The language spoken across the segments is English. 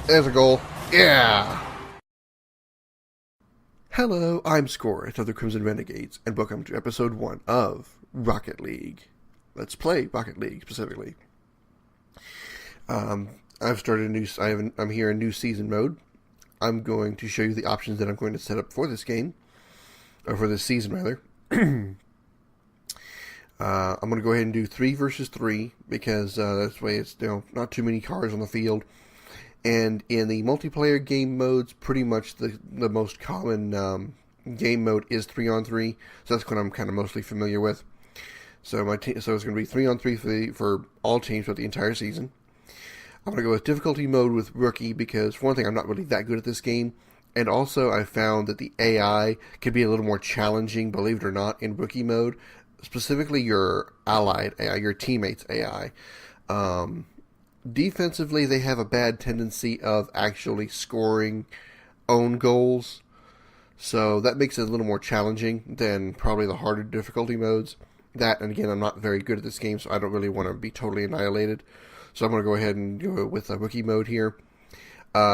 There's a goal. Yeah! Hello, I'm Scoryth of the Crimson Renegades, and welcome to episode 1 of Rocket League. Let's play Rocket League, specifically. I've started a new... I'm here in new season mode. I'm going to show you the options that I'm going to set up for this game. Or for this season, rather. I'm going to go ahead and do 3 versus 3, because that's the way it's, not too many cars on the field. And in the multiplayer game modes, pretty much the most common game mode is 3-on-3. So that's what I'm kind of mostly familiar with. So so it's going to be 3-on-3 for all teams throughout the entire season. I'm going to go with difficulty mode with rookie because, for one thing, I'm not really that good at this game. And also, I found that the AI can be a little more challenging, believe it or not, in rookie mode. Specifically, your allied AI, your teammates' AI. Defensively, they have a bad tendency of actually scoring own goals. So that makes it a little more challenging than probably the harder difficulty modes. That, and again, I'm not very good at this game, so I don't really want to be totally annihilated. So I'm going to go ahead and go with a rookie mode here.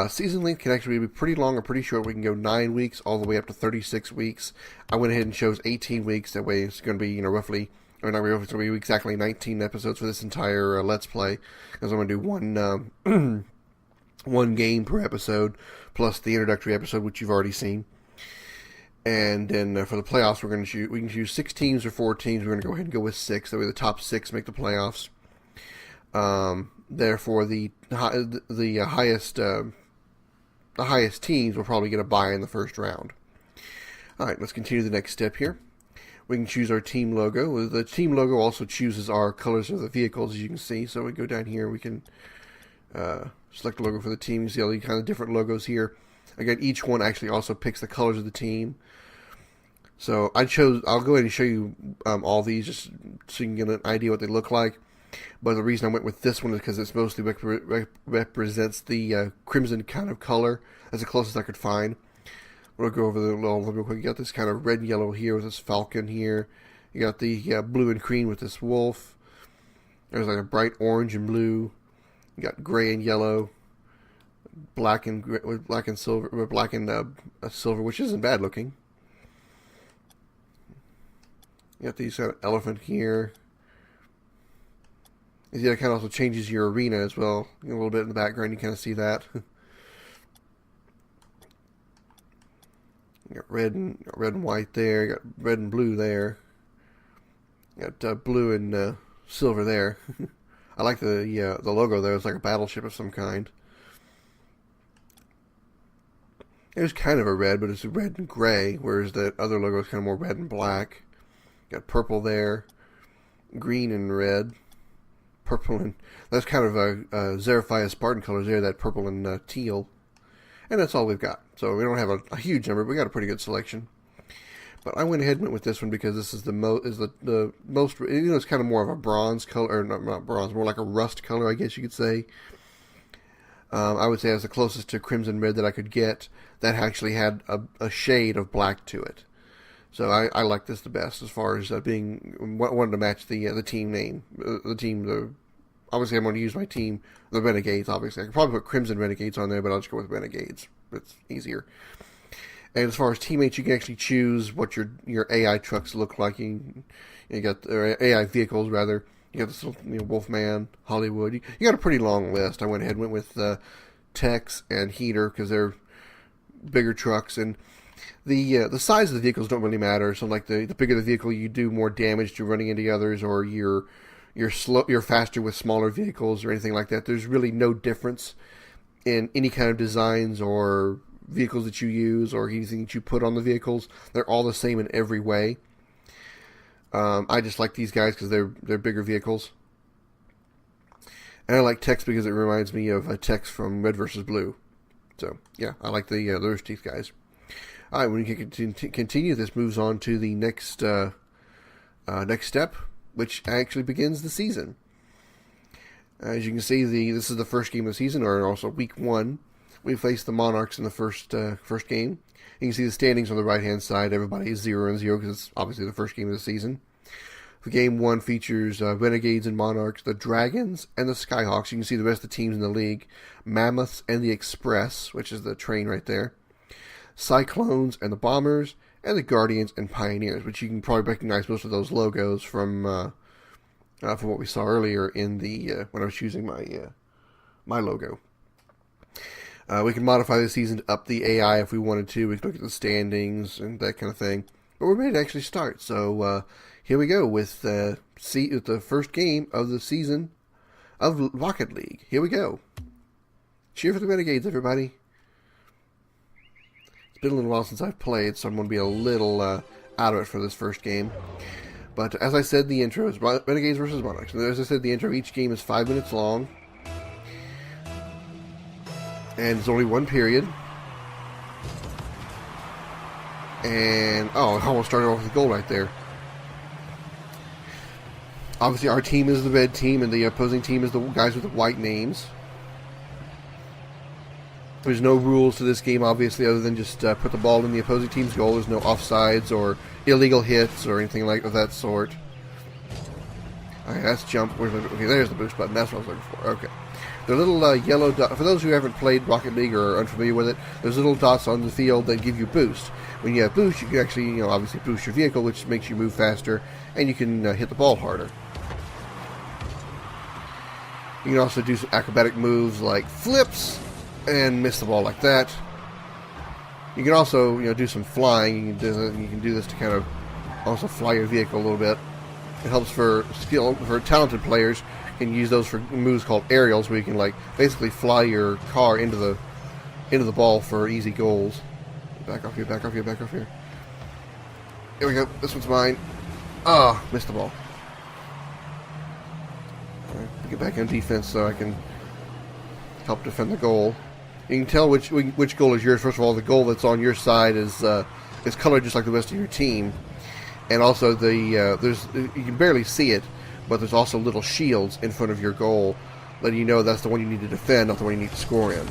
Season length can actually be pretty long or pretty short. We can go 9 weeks all the way up to 36 weeks. I went ahead and chose 18 weeks. That way it's going to be, roughly, or not roughly, it's going to be exactly 19 episodes for this entire Let's Play. Because I'm going to do one game per episode, plus the introductory episode, which you've already seen. And then for the playoffs, we can choose 6 teams or 4 teams. We're going to go ahead and go with 6. That way the top 6 make the playoffs. Therefore, the highest teams will probably get a bye in the first round. All right, let's continue the next step here. We can choose our team logo. The team logo also chooses our colors of the vehicles, as you can see. So we go down here, we can select a logo for the team. You see all the kind of different logos here. Again, each one actually also picks the colors of the team. So I'll go ahead and show you all these just so you can get an idea what they look like. But the reason I went with this one is because it's mostly represents the crimson kind of color. That's the closest I could find. We'll go over the little real quick. You got this kind of red and yellow here with this falcon here. You got the blue and green with this wolf. There's like a bright orange and blue. You got gray and yellow, black and silver, which isn't bad looking. You got these elephant here. It kind of also changes your arena as well. A little bit in the background, you kind of see that. You got red and white there. You got red and blue there. You got blue and silver there. I like the logo there. It's like a battleship of some kind. There's kind of a red, but it's red and gray, whereas the other logo is kind of more red and black. You got purple there, green and red. Purple and that's kind of a Xeraphia Spartan colors there, that purple and teal, and that's all we've got. So we don't have a huge number, but we got a pretty good selection. But I went ahead and went with this one because this is the most it's kind of more of a bronze color, or not bronze, more like a rust color, I guess you could say. I would say it's the closest to crimson red that I could get that actually had a shade of black to it. So I like this the best as far as wanting to match the team name, obviously I'm going to use my team, the Renegades. Obviously, I could probably put Crimson Renegades on there, but I'll just go with Renegades. It's easier. And as far as teammates, you can actually choose what your AI trucks look like. You got AI vehicles rather. You got this little, Wolfman, Hollywood. You got a pretty long list. I went ahead and went with Tex and Heater because they're bigger trucks, and the size of the vehicles don't really matter. So like the bigger the vehicle, you do more damage to running into others, or you're faster with smaller vehicles or anything like that. There's really no difference in any kind of designs or vehicles that you use or anything that you put on the vehicles. They're all the same in every way. I just like these guys because they're bigger vehicles. And I like Tex because it reminds me of Tex from Red vs. Blue. So, yeah, I like the Rooster Teeth guys. All right, when you can continue, this moves on to the next step, which actually begins the season. As you can see, this is the first game of the season, or also week 1. We faced the Monarchs in the first game. You can see the standings on the right-hand side. Everybody is 0-0 because it's obviously the first game of the season. Game 1 features Renegades and Monarchs, the Dragons, and the Skyhawks. You can see the rest of the teams in the league. Mammoths and the Express, which is the train right there. Cyclones and the Bombers, and the Guardians and Pioneers, which you can probably recognize most of those logos from what we saw earlier in the when I was choosing my logo. We can modify the season to up the AI if we wanted to. We can look at the standings and that kind of thing. But we're ready to actually start. So here we go with the first game of the season of Rocket League. Here we go. Cheer for the Renegades, everybody. It's been a little while since I've played, so I'm going to be a little out of it for this first game. But as I said, the intro is Renegades versus Monarchs. And as I said, the intro, each game is 5 minutes long. And it's only one period. And, oh, I almost started off with a goal right there. Obviously, our team is the red team, and the opposing team is the guys with the white names. There's no rules to this game, obviously, other than just put the ball in the opposing team's goal. There's no offsides or illegal hits or anything like of that sort. Alright, that's jump. Okay, there's the boost button. That's what I was looking for. Okay. The little yellow dot, for those who haven't played Rocket League or are unfamiliar with it, there's little dots on the field that give you boost. When you have boost, you can actually, obviously boost your vehicle, which makes you move faster, and you can hit the ball harder. You can also do some acrobatic moves like flips and miss the ball like that. You can also, do some flying. You can do this to kind of also fly your vehicle a little bit. It helps for talented players. You can use those for moves called aerials, where you can basically fly your car into the ball for easy goals. Back off here, back off here, back off here. Here we go. This one's mine. Ah, missed the ball. All right, get back on defense so I can help defend the goal. You can tell which goal is yours. First of all, the goal that's on your side is colored just like the rest of your team, and also you can barely see it, but there's also little shields in front of your goal, letting you know that's the one you need to defend, not the one you need to score in.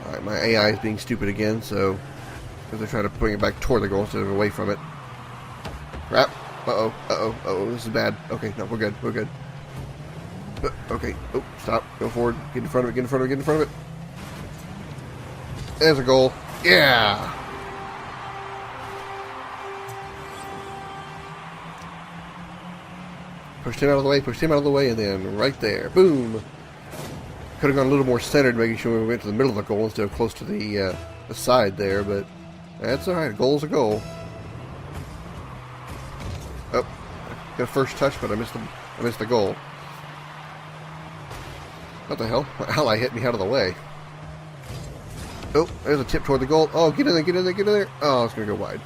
All right, my AI is being stupid again, so because they're trying to bring it back toward the goal instead of away from it. Crap. Uh-oh, this is bad. Okay, no, we're good, okay, oh, stop, go forward, get in front of it. There's a goal. Yeah! Pushed him out of the way, and then right there, boom! Could have gone a little more centered, making sure we went to the middle of the goal instead of close to the side there, but that's alright, a goal's a goal. Oh, got a first touch, but I missed the goal. What the hell? My ally hit me out of the way. Oh, there's a tip toward the goal. Oh, get in there. Oh, it's going to go wide.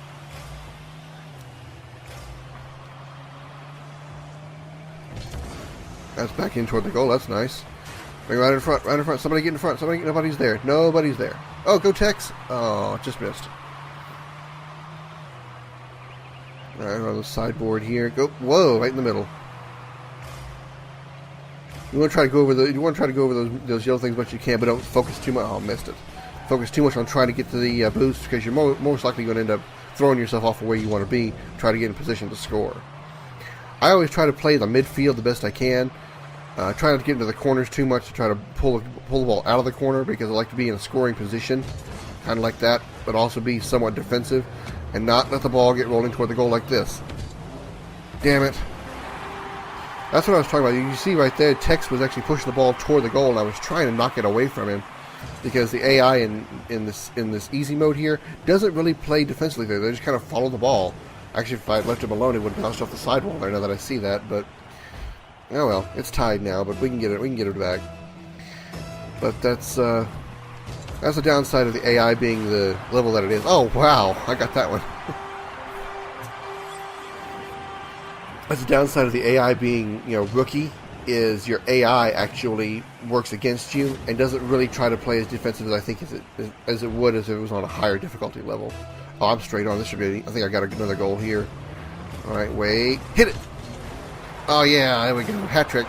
That's back in toward the goal. That's nice. Bring right in front. Somebody get in front. Nobody's there. Oh, go Tex. Oh, just missed. Alright, on the sideboard here. Go. Whoa, right in the middle. You want to try to go over those yellow things, but you can, but don't focus too much. Oh, missed it. Focus too much on trying to get to the boost, because you're most likely going to end up throwing yourself off of where you want to be. Try to get in position to score. I always try to play the midfield the best I can. Try not to get into the corners too much to try to pull the ball out of the corner, because I like to be in a scoring position, kind of like that, but also be somewhat defensive, and not let the ball get rolling toward the goal like this. Damn it. That's what I was talking about. You can see right there, Tex was actually pushing the ball toward the goal, and I was trying to knock it away from him, because the AI in this easy mode here doesn't really play defensively there. They just kind of follow the ball. Actually, if I had left him alone, it would have bounced off the sidewall there, now that I see that, but oh well, it's tied now, but we can get it back. But that's the downside of the AI being the level that it is. Oh wow, I got that one. That's the downside of the AI being, rookie, is your AI actually works against you and doesn't really try to play as defensive as I think as it would if it was on a higher difficulty level. Oh, I'm straight on. This should be. I think I got another goal here. All right, wait, hit it. Oh yeah, there we go, hat trick.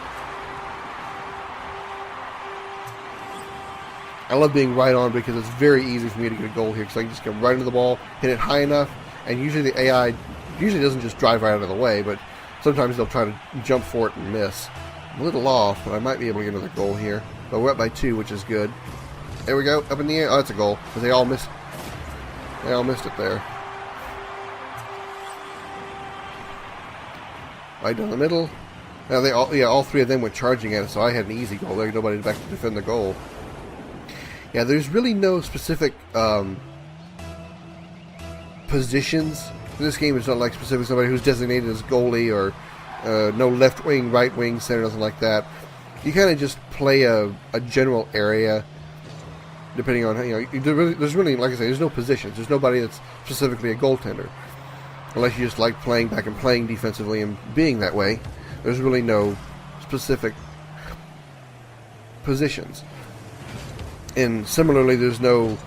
I love being right on because it's very easy for me to get a goal here because I can just go right into the ball, hit it high enough, and usually the AI usually doesn't just drive right out of the way, but sometimes they'll try to jump for it and miss. I'm a little off, but I might be able to get another goal here. But we're up by 2, which is good. There we go, up in the air. Oh, that's a goal, because they all missed. They all missed it there. Right down the middle. Now they all 3 of them went charging at it, so I had an easy goal. There, nobody back to defend the goal. Yeah, there's really no specific positions. This game is not like specific somebody who's designated as goalie or no left wing, right wing, center, nothing like that. You kind of just play a general area, depending on there's really, like I say, there's no positions. There's nobody that's specifically a goaltender, unless you just like playing back and playing defensively and being that way. There's really no specific positions. And similarly, there's no,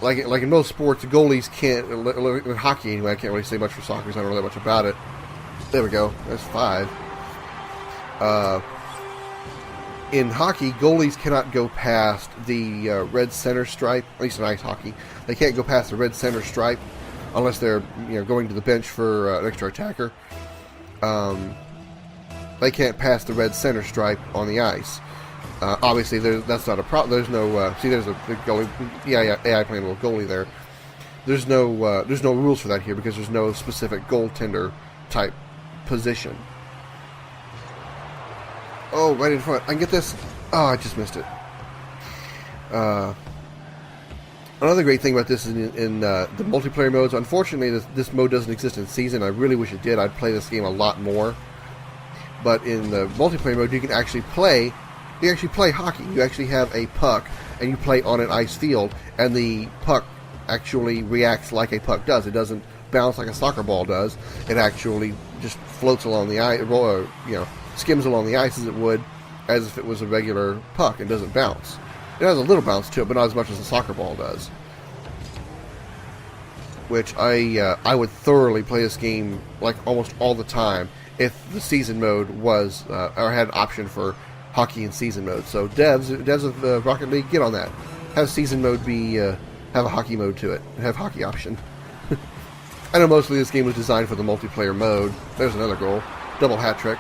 like in most sports, goalies can't, in hockey anyway, I can't really say much for soccer because I don't know that much about it. There we go, that's 5. In hockey, goalies cannot go past the red center stripe, at least in ice hockey. They can't go past the red center stripe unless they're going to the bench for an extra attacker. They can't pass the red center stripe on the ice. Obviously, that's not a problem. There's no see. There's a goalie. Yeah, AI playing a little goalie there. There's no rules for that here because there's no specific goaltender type position. Oh, right in front. I can get this. Oh, I just missed it. Another great thing about this is in the multiplayer modes. Unfortunately, this mode doesn't exist in Season. I really wish it did. I'd play this game a lot more. But in the multiplayer mode, you can actually play. You actually play hockey. You actually have a puck, and you play on an ice field, and the puck actually reacts like a puck does. It doesn't bounce like a soccer ball does. It actually just floats along the ice, skims along the ice as it would, as if it was a regular puck. It doesn't bounce. It has a little bounce to it, but not as much as a soccer ball does. Which I would thoroughly play this game like almost all the time if the season mode was or had an option for hockey and season mode. So devs of Rocket League, get on that. Have season mode be have a hockey mode to it. Have hockey option. I know mostly this game was designed for the multiplayer mode. There's another goal, double hat trick,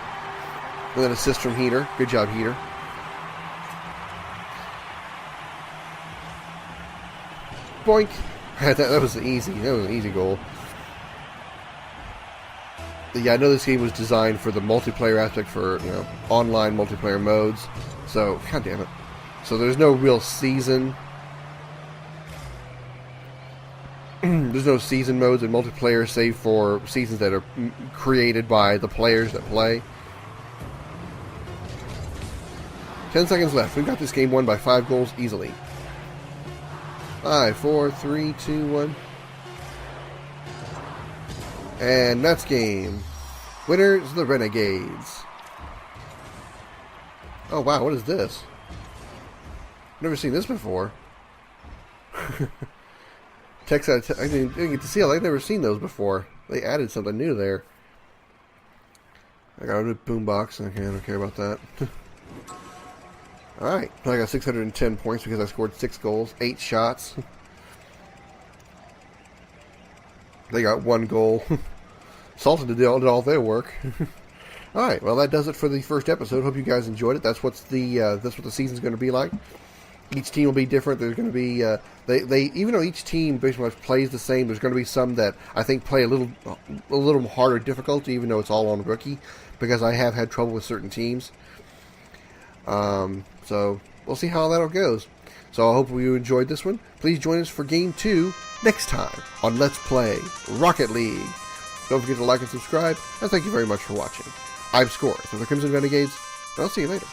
and then assist from Heater. Good job, Heater. Boink. That was an easy goal. Yeah, I know this game was designed for the multiplayer aspect for online multiplayer modes. So, god damn it. So there's no real season. There's no season modes in multiplayer save for seasons that are created by the players that play. 10 seconds left. We've got this game won by 5 goals easily. 5, 4, 3, 2, 1. And that's game. Winners, the Renegades. Oh wow, what is this? Never seen this before. Text out of I didn't get to see it. I've never seen those before. They added something new there. I got a new boombox. Okay, I don't care about that. Alright, I got 610 points because I scored 6 goals, 8 shots. They got 1 goal. Salton did all their work. Alright, well that does it for the first episode. Hope you guys enjoyed it. That's what the season's going to be like. Each team will be different. There's going to be they even though each team pretty much plays the same, there's going to be some that I think play a little harder difficulty, even though it's all on rookie, because I have had trouble with certain teams. So we'll see how that all goes. So I hope you enjoyed this one. Please join us for Game 2 next time on Let's Play Rocket League. Don't forget to like and subscribe, and thank you very much for watching. I'm Scoryth of the Crimson Renegades, and I'll see you later.